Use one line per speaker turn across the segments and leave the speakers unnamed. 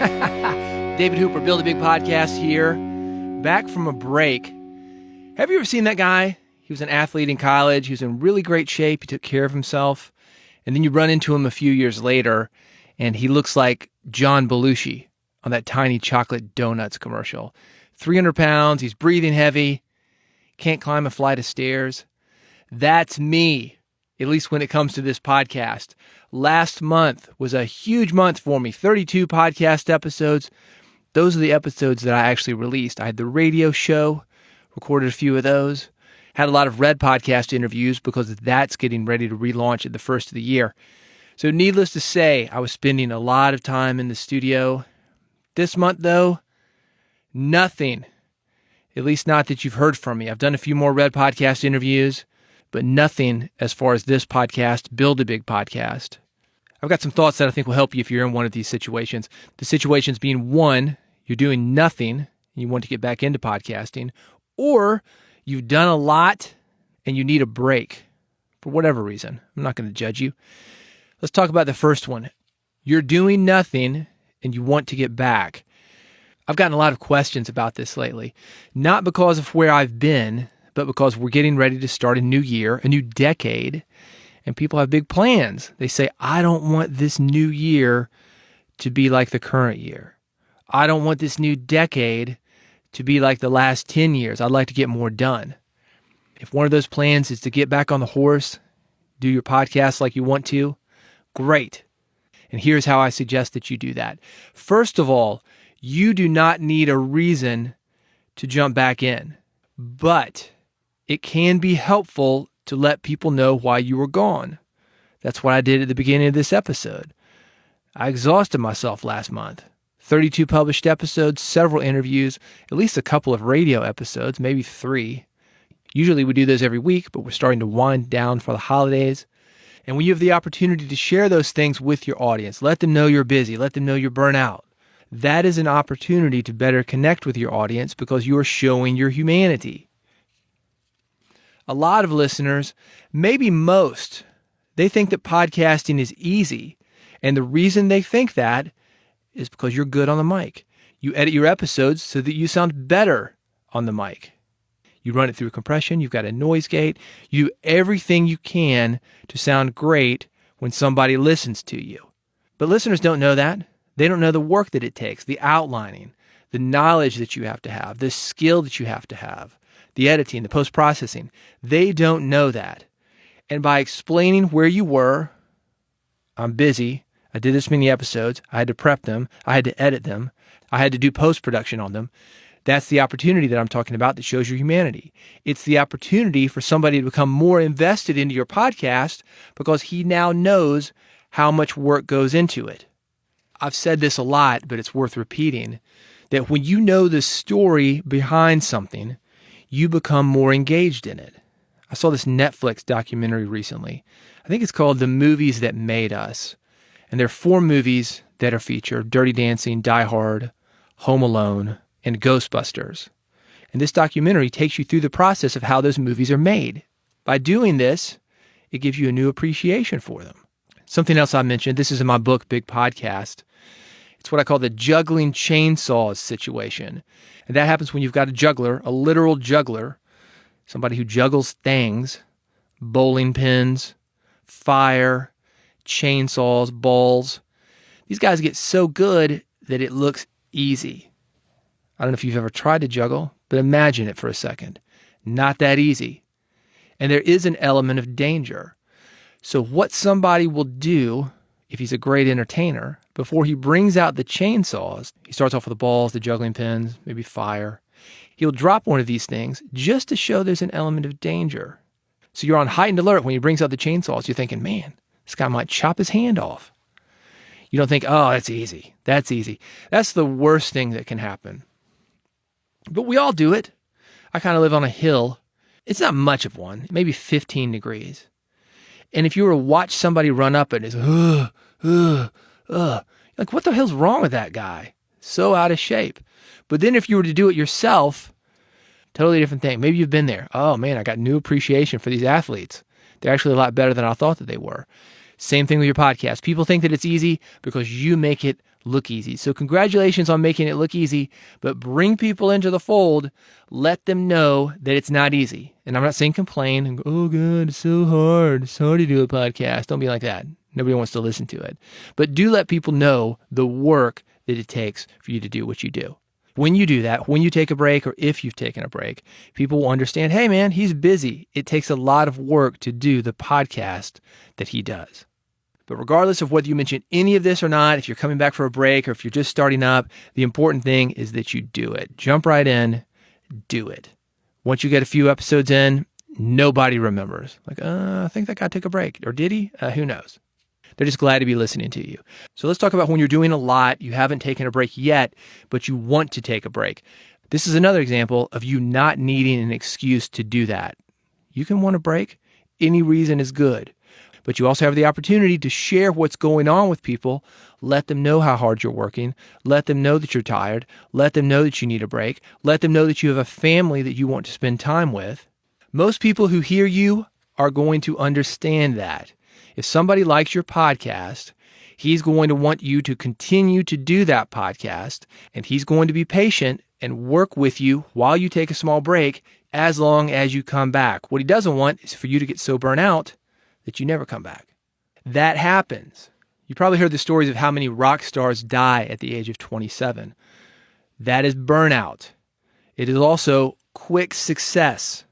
David Hooper, Build a Big Podcast here, back from a break. Have you ever seen that guy? He was an athlete in college. He was in really great shape. He took care of himself. And then you run into him a few years later, and he looks like John Belushi on that Tiny Chocolate Donuts commercial. 300 pounds, he's breathing heavy, can't climb a flight of stairs. That's me, at least when it comes to this podcast. Last month was a huge month for me. 32 podcast episodes. Those are the episodes that I actually released. I had the radio show, recorded a few of those. Had a lot of Red podcast interviews because that's getting ready to relaunch at the first of the year. So needless to say, I was spending a lot of time in the studio. This month, though, nothing. At least not that you've heard from me. I've done a few more Red podcast interviews, but nothing as far as this podcast, Build a Big Podcast. I've got some thoughts that I think will help you if you're in one of these situations. The situations being, one, you're doing nothing and you want to get back into podcasting, or you've done a lot and you need a break for whatever reason. I'm not going to judge you. Let's talk about the first one. You're doing nothing and you want to get back. I've gotten a lot of questions about this lately, not because of where I've been, but because we're getting ready to start a new year, a new decade, and people have big plans. They say, I don't want this new year to be like the current year. I don't want this new decade to be like the last 10 years. I'd like to get more done. If one of those plans is to get back on the horse, do your podcast like you want to, great. And here's how I suggest that you do that. First of all, you do not need a reason to jump back in, but it can be helpful to let people know why you were gone. That's what I did at the beginning of this episode. I exhausted myself last month. 32 published episodes, several interviews, at least a couple of radio episodes, maybe 3. Usually we do those every week, but we're starting to wind down for the holidays. And when you have the opportunity to share those things with your audience, let them know you're busy, let them know you're burnt out. That is an opportunity to better connect with your audience because you are showing your humanity. A lot of listeners, maybe most, they think that podcasting is easy. And the reason they think that is because you're good on the mic. You edit your episodes so that you sound better on the mic. You run it through compression. You've got a noise gate. You do everything you can to sound great when somebody listens to you. But listeners don't know that. They don't know the work that it takes, the outlining, the knowledge that you have to have, the skill that you have to have, the editing, the post-processing. They don't know that. And by explaining where you were, I'm busy, I did this many episodes, I had to prep them, I had to edit them, I had to do post-production on them. That's the opportunity that I'm talking about that shows your humanity. It's the opportunity for somebody to become more invested into your podcast because he now knows how much work goes into it. I've said this a lot, but it's worth repeating, that when you know the story behind something, you become more engaged in it. I saw this Netflix documentary recently. I think it's called The Movies That Made Us. And there are 4 movies that are featured: Dirty Dancing, Die Hard, Home Alone, and Ghostbusters. And this documentary takes you through the process of how those movies are made. By doing this, it gives you a new appreciation for them. Something else I mentioned, this is in my book, Big Podcast. It's what I call the juggling chainsaws situation. And that happens when you've got a juggler, a literal juggler, somebody who juggles things, bowling pins, fire, chainsaws, balls. These guys get so good that it looks easy. I don't know if you've ever tried to juggle, but imagine it for a second. Not that easy. And there is an element of danger. So what somebody will do, if he's a great entertainer, before he brings out the chainsaws, he starts off with the balls, the juggling pins, maybe fire. He'll drop one of these things just to show there's an element of danger. So you're on heightened alert when he brings out the chainsaws. You're thinking, man, this guy might chop his hand off. You don't think, oh, that's easy. That's easy. That's the worst thing that can happen. But we all do it. I kind of live on a hill. It's not much of one, maybe 15 degrees. And if you were to watch somebody run up it, it's, like, what the hell's wrong with that guy? So out of shape. But then if you were to do it yourself, totally different thing. Maybe you've been there. Oh man, I got new appreciation for these athletes. They're actually a lot better than I thought that they were. Same thing with your podcast. People think that it's easy because you make it look easy. So congratulations on making it look easy, but bring people into the fold. Let them know that it's not easy. And I'm not saying complain and go, oh God, it's so hard. It's hard to do a podcast. Don't be like that. Nobody wants to listen to it. But do let people know the work that it takes for you to do what you do. When you do that, when you take a break, or if you've taken a break, people will understand, hey man, he's busy. It takes a lot of work to do the podcast that he does. But regardless of whether you mention any of this or not, if you're coming back for a break or if you're just starting up, the important thing is that you do it. Jump right in, do it. Once you get a few episodes in, nobody remembers. Like, I think that guy took a break. Or did he? Who knows? They're just glad to be listening to you. So let's talk about when you're doing a lot, you haven't taken a break yet, but you want to take a break. This is another example of you not needing an excuse to do that. You can want a break. Any reason is good. But you also have the opportunity to share what's going on with people. Let them know how hard you're working. Let them know that you're tired. Let them know that you need a break. Let them know that you have a family that you want to spend time with. Most people who hear you are going to understand that. If somebody likes your podcast, he's going to want you to continue to do that podcast, and he's going to be patient and work with you while you take a small break as long as you come back. What he doesn't want is for you to get so burnt out that you never come back. That happens. You probably heard the stories of how many rock stars die at the age of 27. That is burnout. It is also quick success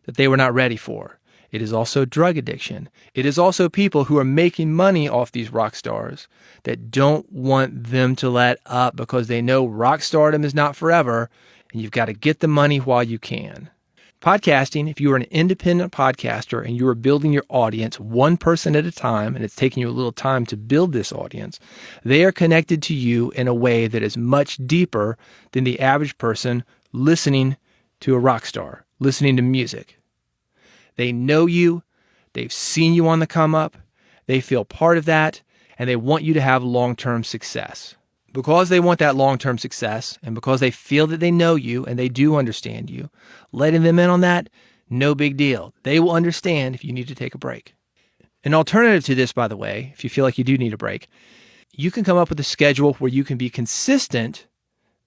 that they were not ready for. It is also drug addiction. It is also people who are making money off these rock stars that don't want them to let up because they know rock stardom is not forever, and you've got to get the money while you can. Podcasting, if you are an independent podcaster and you are building your audience one person at a time, and it's taking you a little time to build this audience, they are connected to you in a way that is much deeper than the average person listening to a rock star, listening to music. They know you, they've seen you on the come up, they feel part of that, and they want you to have long-term success. Because they want that long-term success, and because they feel that they know you and they do understand you, letting them in on that, no big deal. They will understand if you need to take a break. An alternative to this, by the way, if you feel like you do need a break, you can come up with a schedule where you can be consistent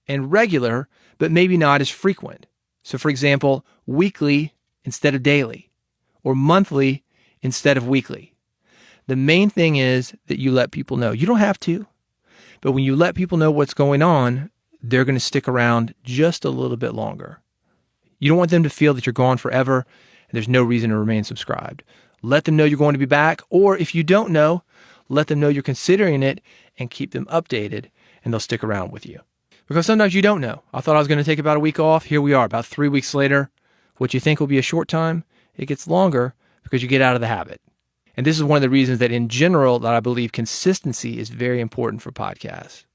and regular, but maybe not as frequent. So for example, weekly instead of daily, or monthly instead of weekly. The main thing is that you let people know. You don't have to, but when you let people know what's going on, they're going to stick around just a little bit longer. You don't want them to feel that you're gone forever and there's no reason to remain subscribed. Let them know you're going to be back, or if you don't know, let them know you're considering it and keep them updated, and they'll stick around with you. Because sometimes you don't know. I thought I was going to take about a week off. Here we are, about 3 weeks later. What you think will be a short time, it gets longer because you get out of the habit. And this is one of the reasons that in general that I believe consistency is very important for podcasts.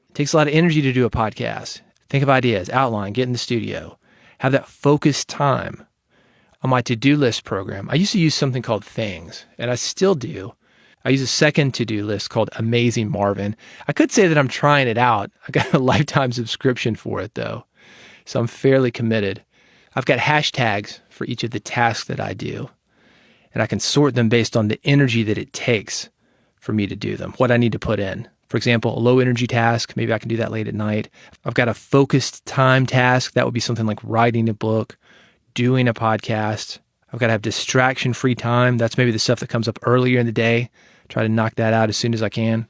It takes a lot of energy to do a podcast. Think of ideas, outline, get in the studio, have that focused time. On my to-do list program, I used to use something called Things, and I still do. I use a second to-do list called Amazing Marvin. I could say that I'm trying it out. I got a lifetime subscription for it though, so I'm fairly committed. I've got hashtags for each of the tasks that I do, and I can sort them based on the energy that it takes for me to do them, what I need to put in. For example, a low energy task, maybe I can do that late at night. I've got a focused time task. That would be something like writing a book, doing a podcast. I've got to have distraction-free time. That's maybe the stuff that comes up earlier in the day. Try to knock that out as soon as I can.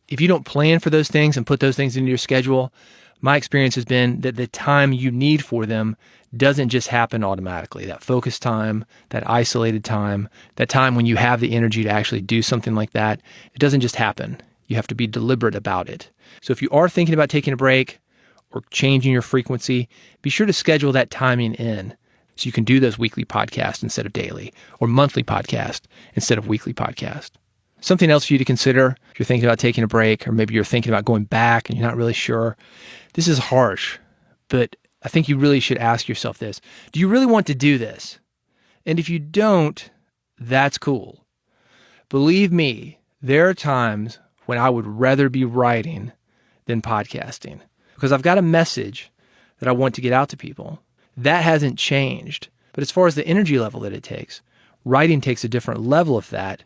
If you don't plan for those things and put those things into your schedule, my experience has been that the time you need for them doesn't just happen automatically. That focused time, that isolated time, that time when you have the energy to actually do something like that, it doesn't just happen. You have to be deliberate about it. So if you are thinking about taking a break or changing your frequency, be sure to schedule that timing in so you can do those weekly podcasts instead of daily, or monthly podcast instead of weekly podcast. Something else for you to consider if you're thinking about taking a break, or maybe you're thinking about going back and you're not really sure. This is harsh, but I think you really should ask yourself this. Do you really want to do this? And if you don't, that's cool. Believe me, there are times when I would rather be writing than podcasting, because I've got a message that I want to get out to people. That hasn't changed. But as far as the energy level that it takes, writing takes a different level of that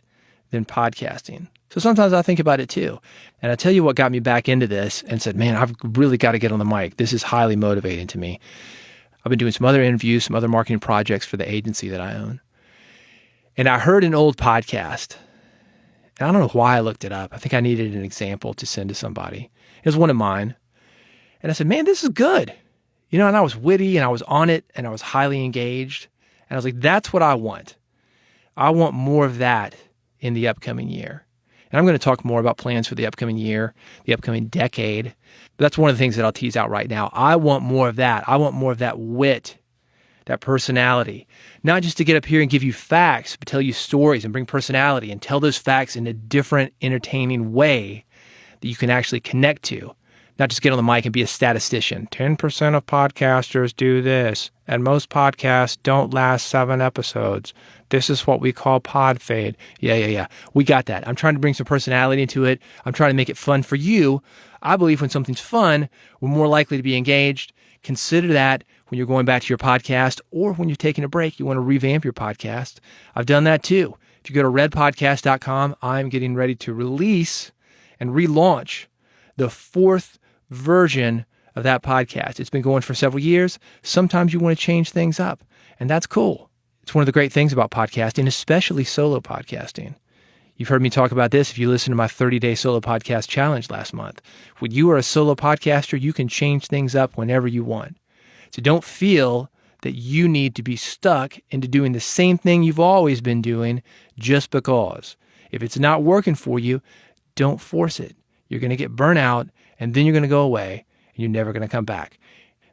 than podcasting. So sometimes I think about it too. And I tell you what got me back into this and said, man, I've really got to get on the mic. This is highly motivating to me. I've been doing some other interviews, some other marketing projects for the agency that I own. And I heard an old podcast. And I don't know why I looked it up. I think I needed an example to send to somebody. It was one of mine. And I said, man, this is good. And I was witty and I was on it and I was highly engaged. And I was like, that's what I want. I want more of that in the upcoming year. And I'm going to talk more about plans for the upcoming year, the upcoming decade. But that's one of the things that I'll tease out right now. I want more of that. I want more of that wit, that personality. Not just to get up here and give you facts, but tell you stories and bring personality and tell those facts in a different, entertaining way that you can actually connect to. Not just get on the mic and be a statistician. 10% of podcasters do this, and most podcasts don't last 7 episodes. This is what we call pod fade. Yeah. We got that. I'm trying to bring some personality into it. I'm trying to make it fun for you. I believe when something's fun, we're more likely to be engaged. Consider that when you're going back to your podcast or when you're taking a break, you want to revamp your podcast. I've done that too. If you go to redpodcast.com, I'm getting ready to release and relaunch the 4th version of that podcast. It's been going for several years. Sometimes you want to change things up, and that's cool. It's one of the great things about podcasting, especially solo podcasting. You've heard me talk about this if you listen to my 30-day solo podcast challenge last month. When you are a solo podcaster, you can change things up whenever you want. So don't feel that you need to be stuck into doing the same thing you've always been doing just because. If it's not working for you, don't force it. You're going to get burnt out, and then you're going to go away, and you're never going to come back.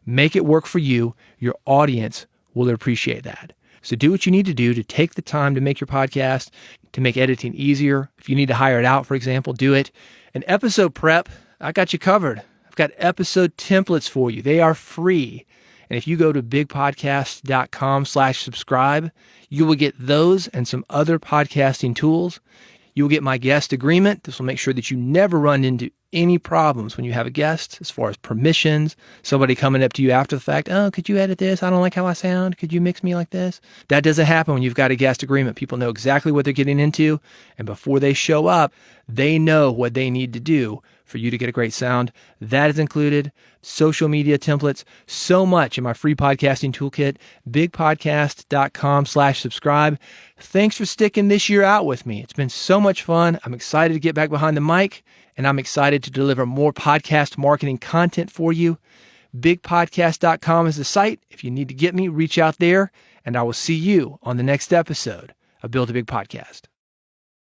Make it work for you. Your audience will appreciate that. So do what you need to do to take the time to make your podcast, to make editing easier. If you need to hire it out, for example, do it. And episode prep, I got you covered. I've got episode templates for you. They are free. And if you go to bigpodcast.com/subscribe, you will get those and some other podcasting tools. You will get my guest agreement. This will make sure that you never run into any problems when you have a guest as far as permissions, somebody coming up to you after the fact, oh, could you edit this? I don't like how I sound. Could you mix me like this? That doesn't happen when you've got a guest agreement. People know exactly what they're getting into. And before they show up, they know what they need to do for you to get a great sound. That is included. Social media templates, so much in my free podcasting toolkit, bigpodcast.com/subscribe. Thanks for sticking this year out with me. It's been so much fun. I'm excited to get back behind the mic, and I'm excited to deliver more podcast marketing content for you. Bigpodcast.com is the site. If you need to get me, reach out there, and I will see you on the next episode of Build a Big Podcast.